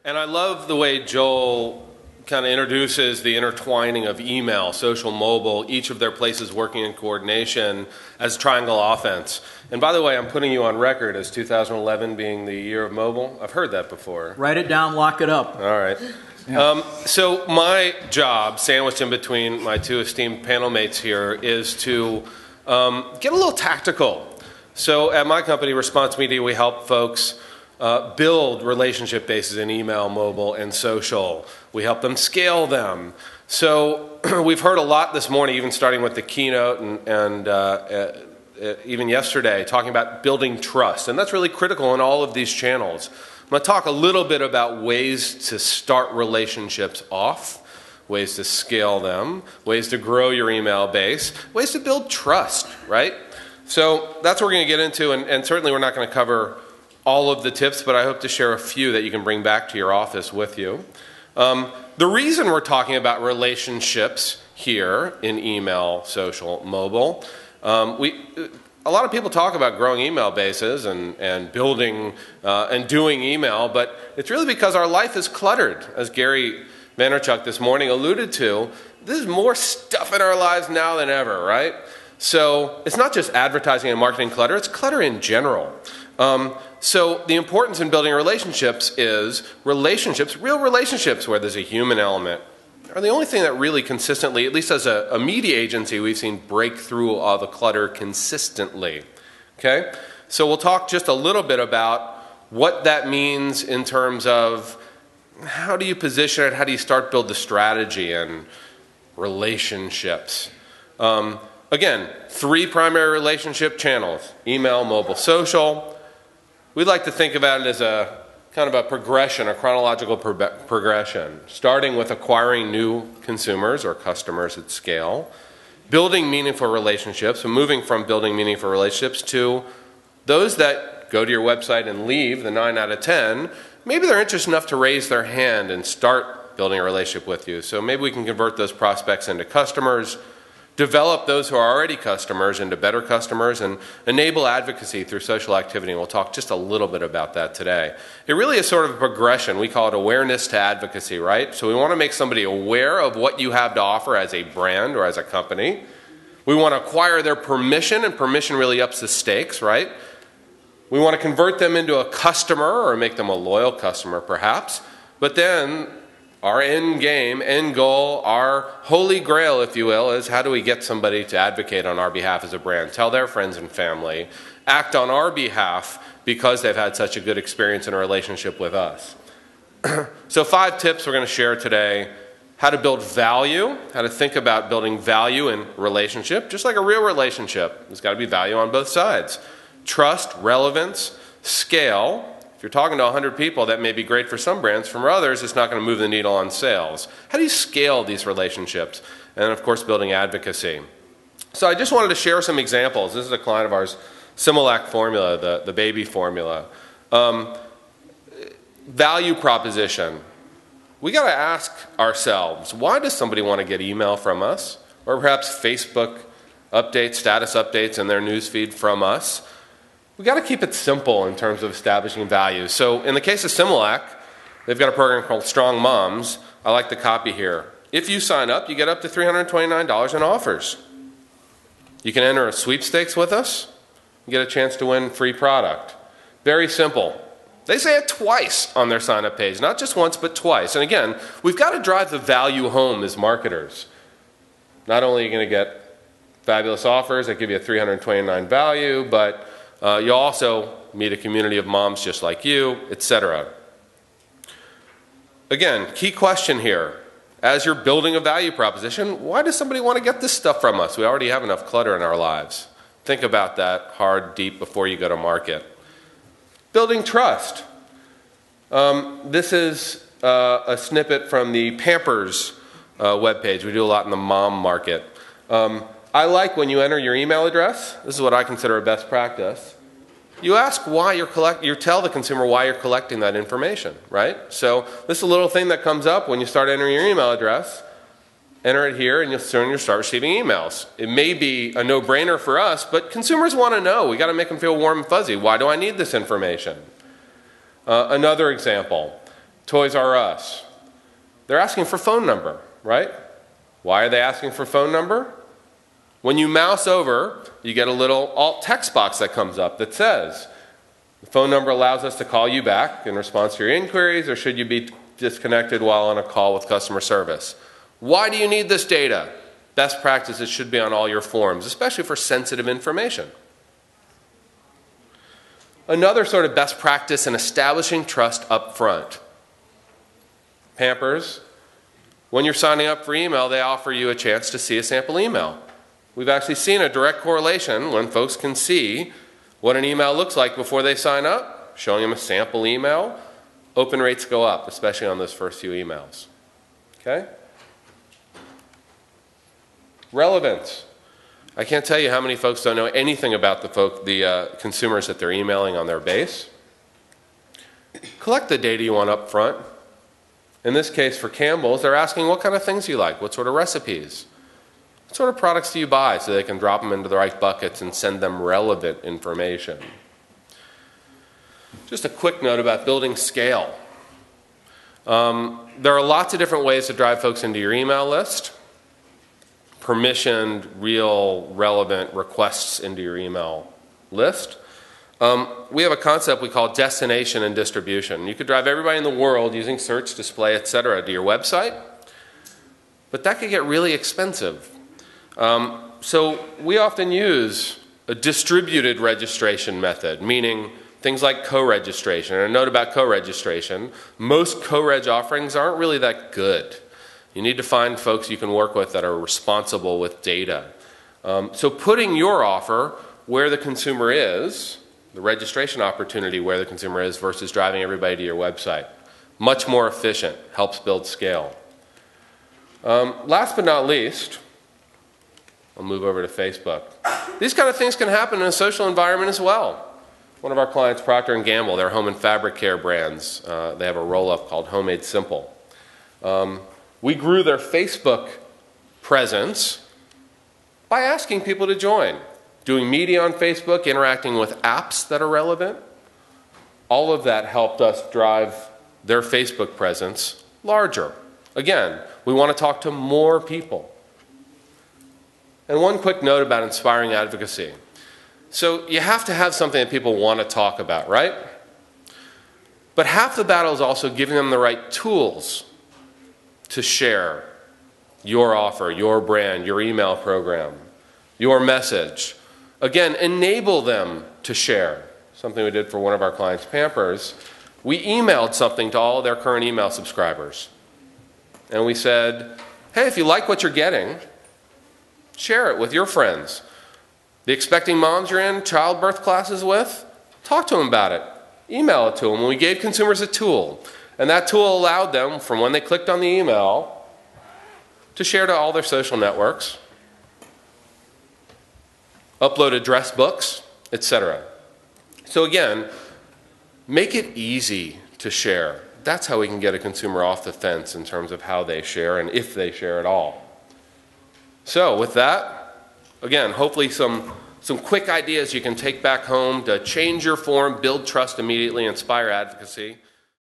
And I love the way Joel kind of introduces the intertwining of email, social, mobile, each of their places working in coordination as triangle offense. And by the way, I'm putting you on record as 2011 being the year of mobile. I've heard that before. Write it down, lock it up. All right. Yeah. So my job, sandwiched in between my two esteemed panel mates here, is to get a little tactical. So at my company, Response Media, we help folks build relationship bases in email, mobile, and social. We help them scale them. So we've heard a lot this morning, even starting with the keynote and even yesterday, talking about building trust. And that's really critical in all of these channels. I'm going to talk a little bit about ways to start relationships off, ways to scale them, ways to grow your email base, ways to build trust, right? So that's what we're going to get into, and certainly we're not going to cover all of the tips, but I hope to share a few that you can bring back to your office with you. The reason we're talking about relationships here in email, social, mobile, a lot of people talk about growing email bases and building and doing email, but it's really because our life is cluttered. As Gary Vaynerchuk this morning alluded to, there's more stuff in our lives now than ever, right? So it's not just advertising and marketing clutter, it's clutter in general. So the importance in building relationships is relationships, real relationships where there's a human element, are the only thing that really consistently, at least as a media agency, we've seen break through all the clutter consistently. Okay? So we'll talk just a little bit about what that means in terms of how do you position it, how do you start build the strategy and relationships. Again, 3 primary relationship channels, email, mobile, social. We'd like to think about it as a kind of a progression, a chronological progression, starting with acquiring new consumers or customers at scale, building meaningful relationships, and moving from building meaningful relationships to those that go to your website and leave, the 9 out of 10, maybe they're interested enough to raise their hand and start building a relationship with you. So maybe we can convert those prospects into customers, develop those who are already customers into better customers, and enable advocacy through social activity. And we'll talk just a little bit about that today. It really is sort of a progression. We call it awareness to advocacy, right? So we want to make somebody aware of what you have to offer as a brand or as a company. We want to acquire their permission, and permission really ups the stakes, right? We want to convert them into a customer or make them a loyal customer, perhaps. But then our end game, end goal, our holy grail, if you will, is how do we get somebody to advocate on our behalf as a brand, tell their friends and family, act on our behalf because they've had such a good experience in a relationship with us. So 5 tips we're going to share today. How to build value, how to think about building value in relationship, just like a real relationship. There's got to be value on both sides. Trust, relevance, scale. If you're talking to 100 people, that may be great for some brands. For others, it's not going to move the needle on sales. How do you scale these relationships? And of course, building advocacy. So I just wanted to share some examples. This is a client of ours, Similac formula, the baby formula. Value proposition. We got to ask ourselves, why does somebody want to get email from us? Or perhaps Facebook updates, status updates in their newsfeed from us? We've got to keep it simple in terms of establishing value. So in the case of Similac, they've got a program called Strong Moms. I like the copy here. If you sign up, you get up to $329 in offers. You can enter a sweepstakes with us. You get a chance to win free product. Very simple. They say it twice on their sign-up page, not just once, but twice. And again, we've got to drive the value home as marketers. Not only are you going to get fabulous offers that give you a $329 value, but you'll also meet a community of moms just like you, etc. Again, key question here. As you're building a value proposition, why does somebody want to get this stuff from us? We already have enough clutter in our lives. Think about that hard, deep before you go to market. Building trust. This is a snippet from the Pampers webpage. We do a lot in the mom market. I like when you enter your email address. This is what I consider a best practice. You ask why you tell the consumer why you're collecting that information, right? So this is a little thing that comes up when you start entering your email address. Enter it here, and you'll soon start receiving emails. It may be a no-brainer for us, but consumers want to know. We got to make them feel warm and fuzzy. Why do I need this information? Another example. Toys R Us. They're asking for phone number, right? Why are they asking for phone number? When you mouse over, you get a little alt text box that comes up that says, the phone number allows us to call you back in response to your inquiries, or should you be disconnected while on a call with customer service. Why do you need this data? Best practices should be on all your forms, especially for sensitive information. Another sort of best practice in establishing trust up front. Pampers, when you're signing up for email, they offer you a chance to see a sample email. We've actually seen a direct correlation when folks can see what an email looks like before they sign up, showing them a sample email. Open rates go up, especially on those first few emails. Okay? Relevance. I can't tell you how many folks don't know anything about the consumers that they're emailing on their base. Collect the data you want up front. In this case, for Campbell's, they're asking what kind of things you like, what sort of recipes, what sort of products do you buy, so they can drop them into the right buckets and send them relevant information. Just a quick note about building scale. There are lots of different ways to drive folks into your email list. Permissioned, real, relevant requests into your email list. We have a concept we call destination and distribution. You could drive everybody in the world using search, display, etc. to your website, but that could get really expensive. So we often use a distributed registration method, meaning things like co-registration. And a note about co-registration, most co-reg offerings aren't really that good. You need to find folks you can work with that are responsible with data. So putting your offer where the consumer is, the registration opportunity where the consumer is versus driving everybody to your website. Much more efficient, helps build scale. Last but not least, I'll move over to Facebook. These kind of things can happen in a social environment as well. One of our clients, Procter & Gamble, their home and fabric care brands, they have a roll-up called Homemade Simple. We grew their Facebook presence by asking people to join. Doing media on Facebook, interacting with apps that are relevant. All of that helped us drive their Facebook presence larger. Again, we want to talk to more people. And one quick note about inspiring advocacy. So you have to have something that people want to talk about, right? But half the battle is also giving them the right tools to share your offer, your brand, your email program, your message. Again, enable them to share. Something we did for one of our clients, Pampers. We emailed something to all their current email subscribers. And we said, hey, if you like what you're getting, share it with your friends. The expecting moms you're in childbirth classes with, talk to them about it. Email it to them. And we gave consumers a tool. And that tool allowed them, from when they clicked on the email, to share to all their social networks, upload address books, etc. So again, make it easy to share. That's how we can get a consumer off the fence in terms of how they share and if they share at all. So with that, again, hopefully some quick ideas you can take back home to change your form, build trust immediately, inspire advocacy.